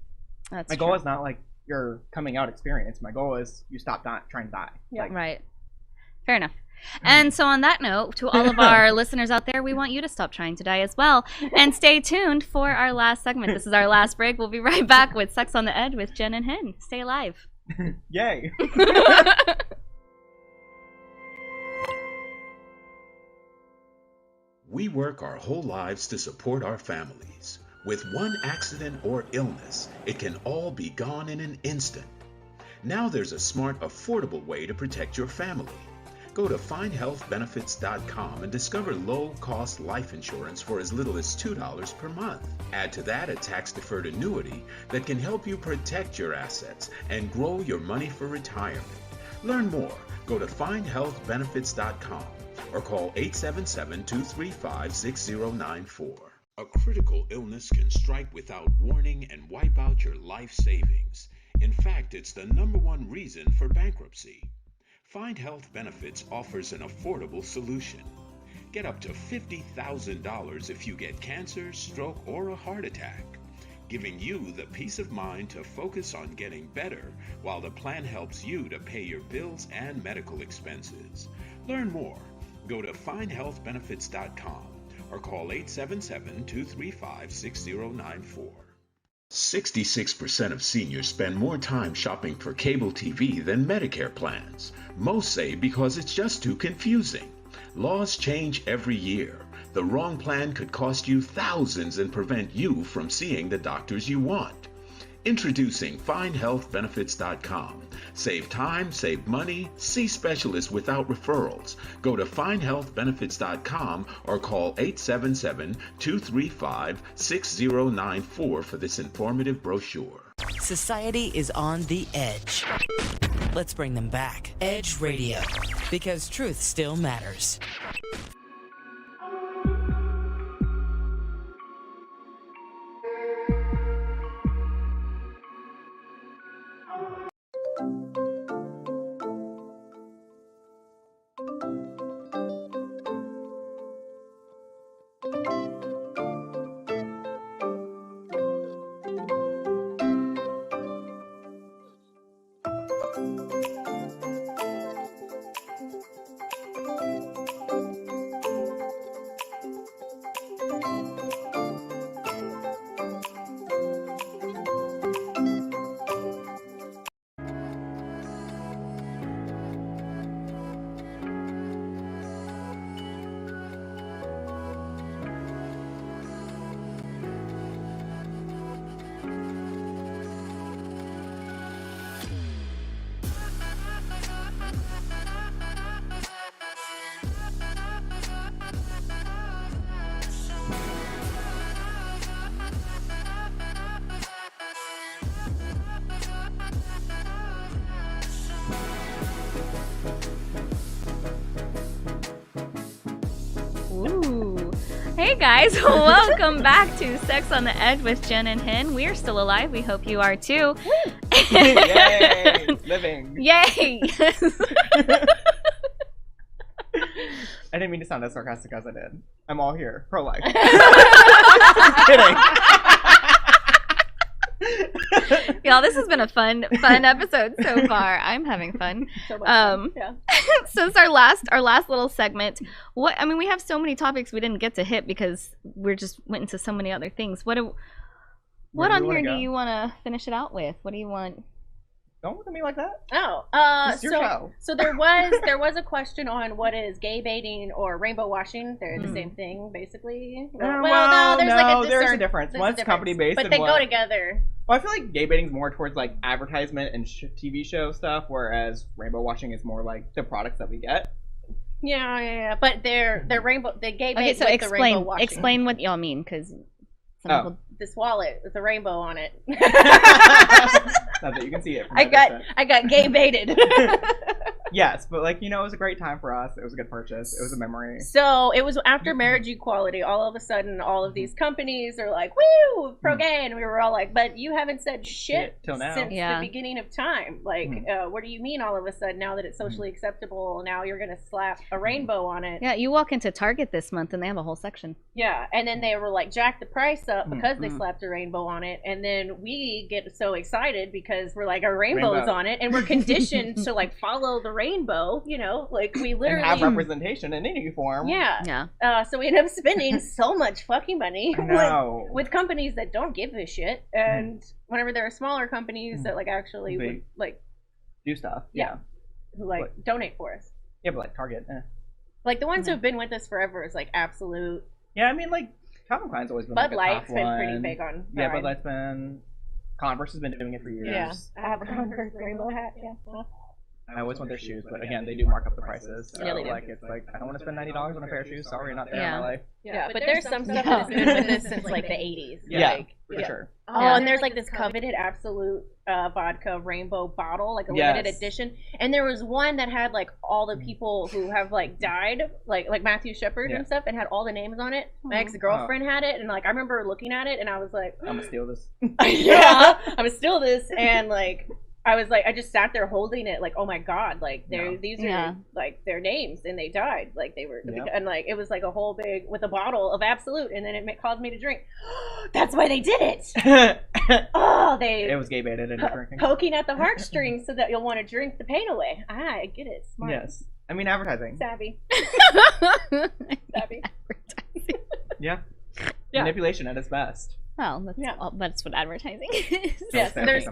That's my goal is not like your coming out experience. My goal is you stop trying to die. Yeah. Right. Fair enough. And so on that note, to all of our listeners out there, we want you to stop trying to die as well. And stay tuned for our last segment. This is our last break. We'll be right back with Sex on the Edge with Jen and Hen. Stay alive. Yay. We work our whole lives to support our families. With one accident or illness, it can all be gone in an instant. Now there's a smart, affordable way to protect your family. Go to findhealthbenefits.com and discover low-cost life insurance for as little as $2 per month. Add to that a tax-deferred annuity that can help you protect your assets and grow your money for retirement. Learn more. Go to findhealthbenefits.com or call 877-235-6094. A critical illness can strike without warning and wipe out your life savings. In fact, it's the #1 reason for bankruptcy. Find Health Benefits offers an affordable solution. Get up to $50,000 if you get cancer, stroke, or a heart attack, giving you the peace of mind to focus on getting better while the plan helps you to pay your bills and medical expenses. Learn more. Go to findhealthbenefits.com or call 877-235-6094. 66% of seniors spend more time shopping for cable TV than Medicare plans. Most say because it's just too confusing. Laws change every year. The wrong plan could cost you thousands and prevent you from seeing the doctors you want. Introducing FindHealthBenefits.com. Save time, save money, see specialists without referrals. Go to FindHealthBenefits.com or call 877-235-6094 for this informative brochure. Society is on the edge. Let's bring them back. Edge Radio, because truth still matters. Ooh. Hey guys, welcome back to Sex on the Edge with Jen and Hen. We are still alive. We hope you are too. Yay! Living. Yay! I didn't mean to sound as sarcastic as I did. I'm all here. Pro-life. Just kidding. Y'all, this has been a fun episode so far. I'm having fun. So much fun. Yeah. So it's our last little segment. We have so many topics we didn't get to hit because we're just went into so many other things. What on here do you want to finish it out with? What do you want? Don't look at me like that. Oh, your show. So there was a question on what is gay baiting or rainbow washing. They're the same thing, basically. No, there's a difference. One's company based, but they go together. Well, I feel like gay baiting is more towards like advertisement and TV show stuff, whereas rainbow washing is more like the products that we get. Yeah. But they're rainbow. They gay bait. Okay, so the rainbow washing. explain what y'all mean, because this wallet with a rainbow on it. Not that you can see it. I got gay baited. Yes, but it was a great time for us. It was a good purchase. It was a memory. So it was after marriage equality. All of a sudden, all of these companies are like, "Woo, pro gay," and we were all like, "But you haven't said shit till now since the beginning of time. What do you mean all of a sudden now that it's socially acceptable? Now you're gonna slap a rainbow on it?" Yeah, you walk into Target this month and they have a whole section. Yeah, and then they were like, jack the price up because they slapped a rainbow on it, and then we get so excited because we're like, our rainbow's on it, and we're conditioned to follow the rainbow. We literally and have representation in any form. Yeah. So we end up spending so much fucking money with companies that don't give a shit, and whenever there are smaller companies that actually would do stuff. Who donate for us. Yeah, but Target. The ones who've been with us forever is absolute. Yeah, I mean Calvin Klein's always been Bud a Light's top been one. pretty big on. Yeah, Bud Light's been. Converse has been doing it for years. Yeah, I have a Converse rainbow hat. Yeah. I always want their shoes, but again, they do mark up the prices. So yeah, they do. It's I don't want to spend $90 on a pair of shoes. Sorry, not there in my life. Yeah, but there's some stuff that's been with us since the 80s. Yeah, for sure. Oh, and there's this coveted Absolute vodka rainbow bottle, a limited edition. And there was one that had all the people who have died, like Matthew Shepard and stuff, and had all the names on it. My ex-girlfriend had it, and I remember looking at it, and I was like, I'm gonna steal this. Yeah, I'm gonna steal this, and I was I just sat there holding it, oh my god, these are their names, and they died, they were, and it was a whole big with a bottle of Absolute, and then it caused me to drink. That's why they did it. It was gay baited and drinking, poking at the heartstrings so that you'll want to drink the pain away. I get it. Smart. Yes, I mean advertising. Savvy. Savvy. Advertising. Yeah. Manipulation at its best. Well, that's what advertising is. Yes, there's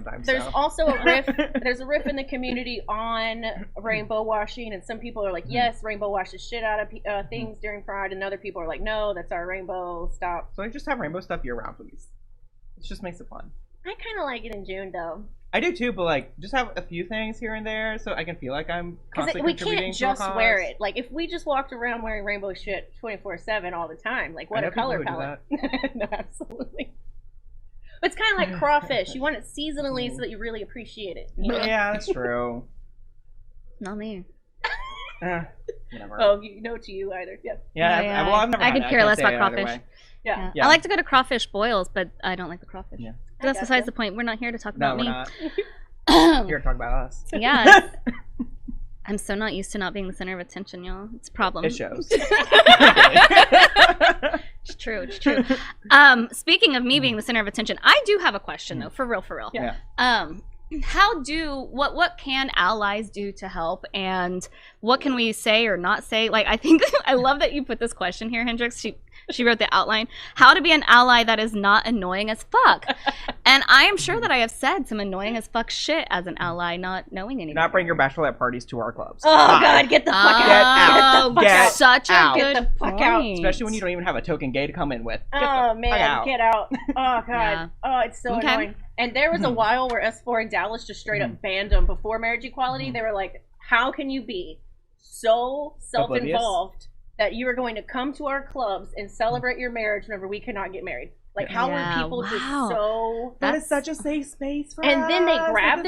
also a riff. There's a riff in the community on rainbow washing, and some people are like, yes, rainbow washes shit out of things during Pride, and other people are like, no, that's our rainbow. Stop. So just have rainbow stuff year round, please. It just makes it fun. I kind of like it in June, though. I do too, but just have a few things here and there so I can feel like I'm constantly contributing to a cause. We can't just wear it. If we just walked around wearing rainbow shit 24/7 all the time, what a color palette. No, absolutely. But it's kind of like crawfish. You want it seasonally so that you really appreciate it. Yeah, that's true. Not me. Whatever. Oh, to you either. Yep. Yeah. I've never. I could care less about crawfish. Yeah. I like to go to crawfish boils, but I don't like the crawfish. Yeah. But that's besides the point. We're not here to talk about me. No, we're not. Here to talk about us. Yeah. I'm so not used to not being the center of attention, y'all. It's a problem. It shows. It's true. Speaking of me being the center of attention, I do have a question though, for real. Yeah. What can allies do to help, and what can we say or not say? I think I love that you put this question here, Hendrix. She wrote the outline. How to be an ally that is not annoying as fuck. And I am sure that I have said some annoying as fuck shit as an ally, not knowing anything. Not bring your bachelorette parties to our clubs. Oh, God, get the fuck out. Get out. Such a good Get the fuck out. Especially when you don't even have a token gay to come in with. Get out. Oh, God. Yeah. Oh, it's so annoying. And there was a while where S4 in Dallas just straight up banned them before marriage equality. They were like, how can you be so self-involved that you are going to come to our clubs and celebrate your marriage whenever we cannot get married? How are people just so... That is such a safe space for and us. Then they grabbed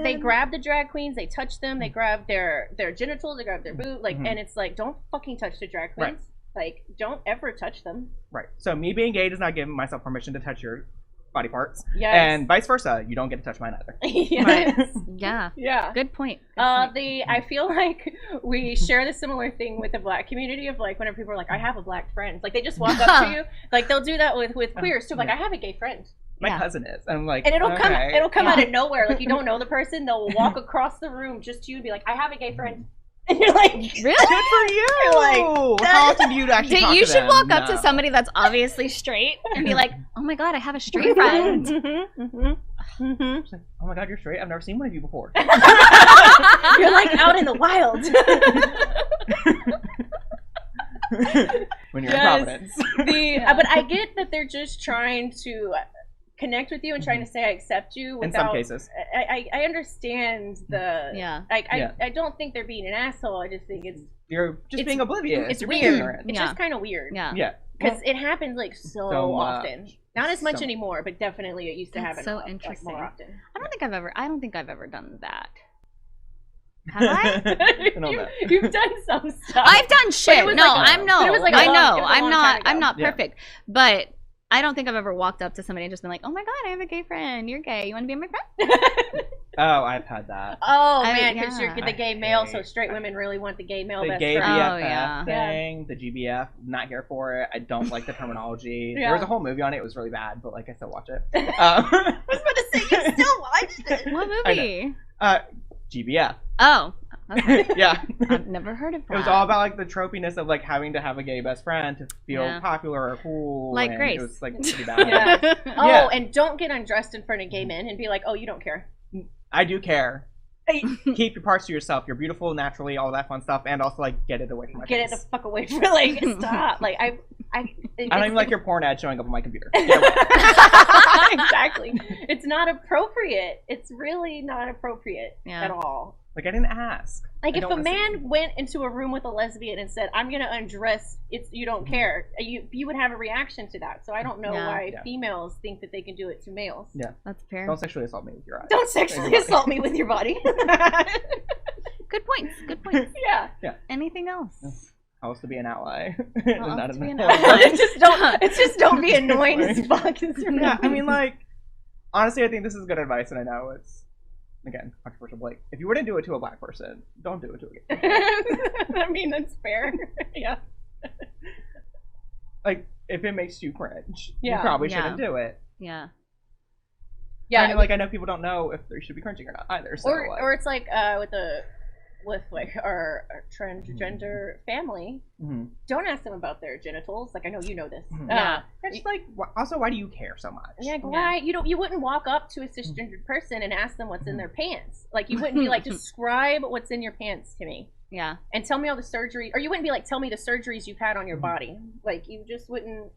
they grabbed the drag queens, they touched them, they grabbed their genitals, they grabbed their boob, and it's don't fucking touch the drag queens. Right. Don't ever touch them. Right. So me being gay does not give myself permission to touch your body parts. Yes. And vice versa. You don't get to touch mine either. Yes. Yeah. Good point. I feel like we share the similar thing with the black community of whenever people are like, I have a black friend. They just walk up to you. They'll do that with queers too. I have a gay friend. My cousin is. And I'm like, and it'll come out Yeah. of nowhere. Like, you don't know the person, they'll walk across the room just to you and be like, I have a gay friend. And you're like, Really? Good for you. Like, How often do you actually talk You to should them? walk up to No. somebody that's obviously straight and be like, oh my god, I have a straight friend. She's like, oh my god, you're straight? I've never seen one of you before. You're like out in the wild. When you're Yes. in Providence. But I get that they're just trying to connect with you and trying to say I accept you. In Without, some cases. I understand the. Yeah. I don't think they're being an asshole. I just think You're just It's- being oblivious. it's You're being weird. ignorant. It's Yeah. just kind of weird. Yeah. Yeah. Because it happens like so So often. much. Not as much So- anymore, but definitely it used to That's happen. so like, interesting. more often. I don't think I've ever done that. Have I? I don't know. You've done some stuff. I've done shit. was No, like a- I'm no. but it was like a I long- know. it was a I'm long not. time I'm ago. not Yeah. perfect. But I don't think I've ever walked up to somebody and just been like, "Oh my god, I have a gay friend. You're gay. You want to be my friend?" Oh, I've had that. Oh I- man, because yeah. you're the gay male, so straight women really want the gay male The best gay friend. BFF Oh, yeah. thing, the GBF, not here for it. I don't like the terminology. Yeah. There was a whole movie on it. It was really bad, but like I still watch it. I was about to say you still watched it. What I movie? GBF. Oh, okay. Yeah. I've never heard of that. It was all about like the tropiness of like having to have a gay best friend to feel Yeah. popular or cool. Like and Grace. It was like pretty bad. Yeah. Oh, Yeah. and don't get undressed in front of gay men and be like, "Oh, you don't care." I do care. Keep your parts to yourself. You're beautiful naturally, all that fun stuff, and also like get it away from my Get it face. the fuck away from like stop. Like I I don't even like your porn ad showing up on my computer. exactly. It's not appropriate. It's really not appropriate Yeah. at all. Like I didn't ask. Like I if don't a wanna see man it. went into a room with a lesbian and said, "I'm gonna undress," it's you don't care. You would have a reaction to that. So I don't know Yeah. why Yeah. females think that they can do it to males. Yeah. That's fair. Don't sexually assault me with your eyes. Don't sexually assault me with your body. Good points. Good points. Yeah. Anything else? How else to be an ally? else Not to be an ally. ally? It's just don't be annoying as fuck. Yeah, I mean, like, honestly, I think this is good advice, and I know it's, again, controversial. Like, if you were to do it to a black person, don't do it to a gay person. I mean, that's fair. Yeah. Like, if it makes you cringe, you Yeah. probably Yeah. shouldn't do it. Yeah. Yeah. I mean, like, I know people don't know if they should be cringing or not either. So, like, or it's like with like our transgender family. mhm. Don't ask them about their genitals. Like I know you know this. Mhm. Yeah. It's just like, also, why do you care so much? Yeah, why you wouldn't walk up to a cisgendered person and ask them what's in their pants? Like you wouldn't be like, describe what's in your pants to me Yeah. and tell me all the surgery, or you wouldn't be like, tell me the surgeries you've had on your body. Like you just wouldn't.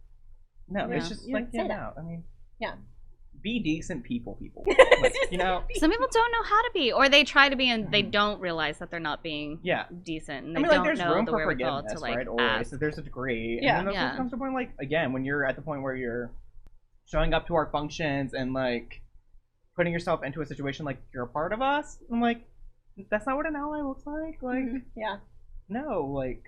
No, Yeah. it's just You like, didn't say yeah, that. no, I mean, Yeah. be decent people. Like, you know, Some people don't know how to be, or they try to be, and they don't realize that they're not being yeah. decent, and I they mean, like, don't there's know room the for wherewithal forgiveness, to like right? Always. ask. There's a degree. Yeah. And then Yeah. also comes to a point, like, again, when you're at the point where you're showing up to our functions and, like, putting yourself into a situation like you're a part of us, I'm like, that's not what an ally looks like. Like, Yeah. no, like,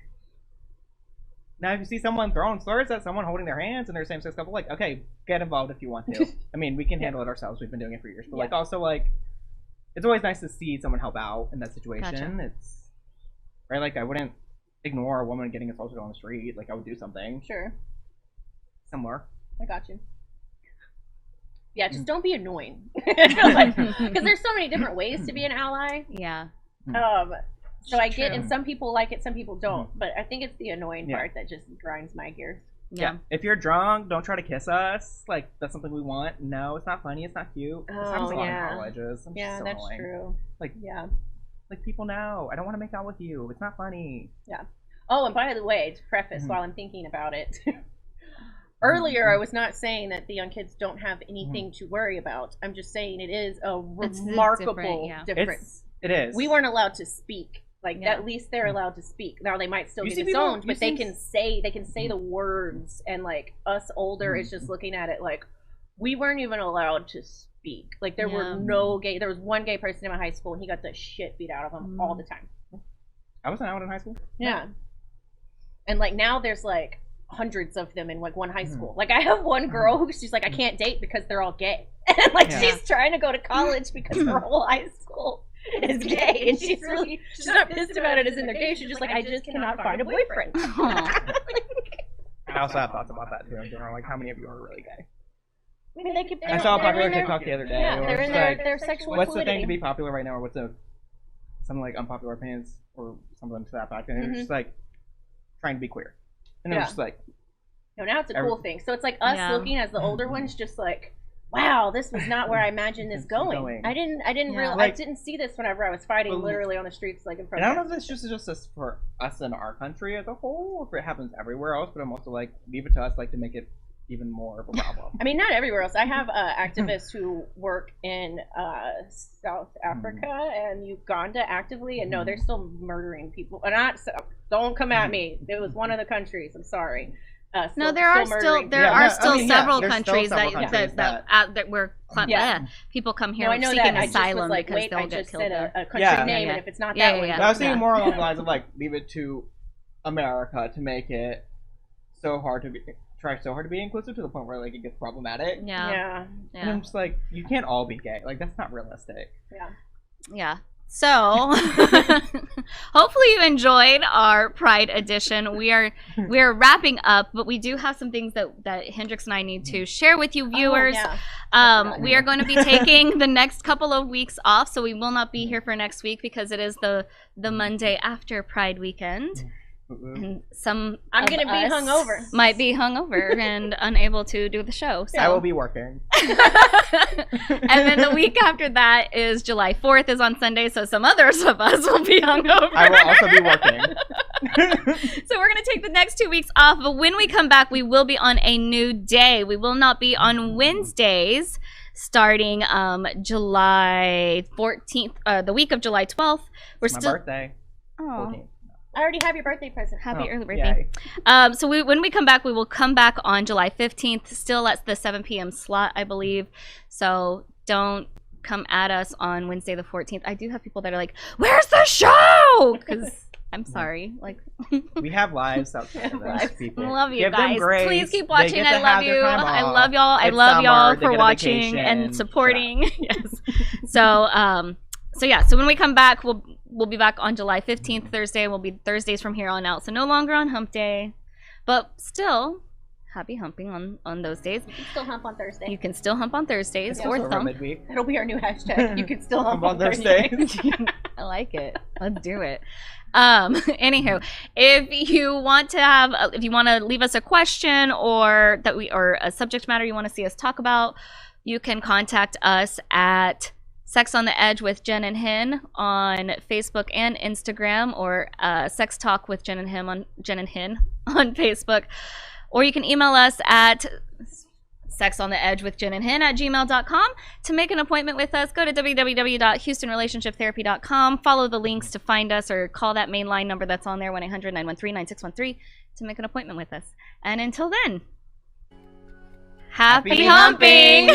now if you see someone throwing slurs at someone holding their hands and their same-sex couple, like, okay, get involved if you want to. I mean, we can handle it ourselves. We've been doing it for years. But, like, also, like, it's always nice to see someone help out in that situation. Gotcha. It's, right, like, I wouldn't ignore a woman getting assaulted on the street. Like, I would do something Sure. similar. I got you. Yeah, just don't be annoying. Because there's so many different ways to be an ally. Yeah. So I get, True. and some people like it, some people don't. But I think it's the annoying Yeah. part that just grinds my gears. Yeah. If you're drunk, don't try to kiss us. Like, that's something we want. No, it's not funny. It's not cute. This happens a lot yeah. in colleges. I'm Yeah, so that's annoying. true. Like, Yeah. like, people know. I don't want to make out with you. It's not funny. Oh, and by the way, to preface while I'm thinking about it, earlier I was not saying that the young kids don't have anything to worry about. I'm just saying it is a It's remarkable different, difference. It is. We weren't allowed to speak. Like Yeah. at least they're allowed to speak. Now they might still You get see people- disowned, you but they see- can say the words, and like us older is just looking at it like we weren't even allowed to speak. Like there were Yeah. no gay. There was one gay person in my high school, and he got the shit beat out of him all the time. I wasn't out in high school. Yeah. And like now there's like hundreds of them in like one high school. Like I have one girl who she's like, I can't date because they're all gay. And like Yeah. she's trying to go to college because her whole high school is gay. And she's not pissed about it as in they're gay. She's just like, I just cannot find a boyfriend. Aw. I also have thoughts about that too. In general, like, how many of you are really gay? I mean, they could. I saw a they're popular in their- TikTok the other day. Yeah, where they're it's in like, their sexual what's the fluidity. thing to be popular right now, or what's something like unpopular opinions or something to that fact, and it's just like trying to be queer, and it's just like, no, now it's a cool thing. So it's like us looking as the older ones, just like, wow, this was not where I imagined this going. I didn't realize, I didn't see this whenever I was fighting literally on the streets, like in front. And I don't know if this is just for us in our country as a whole, or if it happens everywhere else. But I'm also like, leave it to us, like to make it even more of a problem. I mean, not everywhere else. I have activists who work in South Africa and Uganda actively, and no, they're still murdering people. And don't come at me. It was one of the countries. I'm sorry. No, there are still several countries that where people come here seeking asylum because they'll get killed there. A country name, and if it's not that way, I was thinking more along the lines of like, leave it to America to make it try so hard to be inclusive to the point where like it gets problematic. Yeah. And I'm just like, you can't all be gay. Like that's not realistic. Yeah. So hopefully you enjoyed our Pride edition. We are wrapping up, but we do have some things that Hendrix and I need to share with you viewers. We are going to be taking the next couple of weeks off, so we will not be here for next week because it is the Monday after Pride weekend. And I'm going to be hungover. Might be hungover and unable to do the show. So. I will be working. And then the week after that is July 4th is on Sunday, so some others of us will be hungover. I will also be working. So we're going to take the next 2 weeks off, but when we come back, we will be on a new day. We will not be on Wednesdays starting July 14th, the week of July 12th. It's my birthday. Oh. 14th. I already have your birthday present. Happy early birthday. So when we come back, we will come back on July 15th, still at the 7 p.m. slot, I believe. So don't come at us on Wednesday the 14th. I do have people that are like, where's the show? Because I'm sorry. Like we have lives out there. People. I love you Give guys. Please keep watching. I love you. I love y'all. I love y'all for watching and supporting. Yes. So when we come back, we'll be back on July 15th, Thursday. We'll be Thursdays from here on out. So no longer on hump day, but still happy humping on those days. You can still hump on Thursday. You can still hump on Thursdays or thump. Midweek. That'll be our new hashtag. You can still hump on Thursdays. I like it. Let's do it. Anywho, if you want to leave us a question or a subject matter you want to see us talk about, you can contact us at Sex on the Edge with Jen and Hen on Facebook and Instagram, or Sex Talk with Jen and Hen on Facebook. Or you can email us at sexontheedgewithjenandhen@gmail.com. To make an appointment with us, go to www.houstonrelationshiptherapy.com. Follow the links to find us, or call that main line number that's on there, 1-800-913-9613, to make an appointment with us. And until then, happy humping!